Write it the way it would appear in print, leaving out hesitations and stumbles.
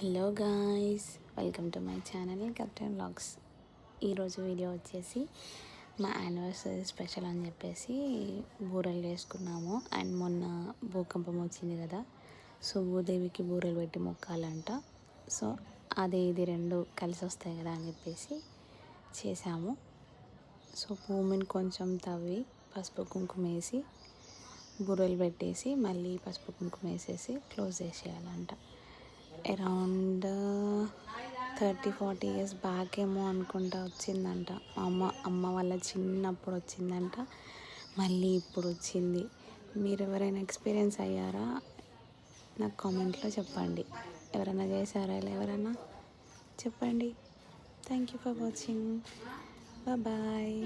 Hello guys, welcome to my channel captain vlogs. ఈరోజు video వచ్చేసి మా యానివర్సరీ స్పెషల్ అని చెప్పేసి బూరెలు చేసుకున్నాము. అండ్ మొన్న భూకంపం వచ్చింది కదా, సో భూదేవికి బూరెలు పెట్టి మొక్కాలంట. సో అది ఇది రెండు కలిసి వస్తాయి కదా అని చెప్పేసి చేసాము. సో భూమిని కొంచెం తవ్వి పసుపు కుంకుమ వేసి బూరెలు పెట్టేసి మళ్ళీ పసుపు కుంకుమ వేసేసి క్లోజ్ చేసేయాలంట. అరౌండ్ 30-40 ఇయర్స్ బ్యాక్ ఏమో అనుకుంటా వచ్చిందంట. అమ్మ వాళ్ళ చిన్నప్పుడు వచ్చిందంట, మళ్ళీ ఇప్పుడు వచ్చింది. మీరు ఎవరైనా ఎక్స్పీరియన్స్ అయ్యారా? నాకు కామెంట్లో చెప్పండి. ఎవరైనా చేశారా ఇలా? ఎవరైనా చెప్పండి. Thank you for watching. Bye.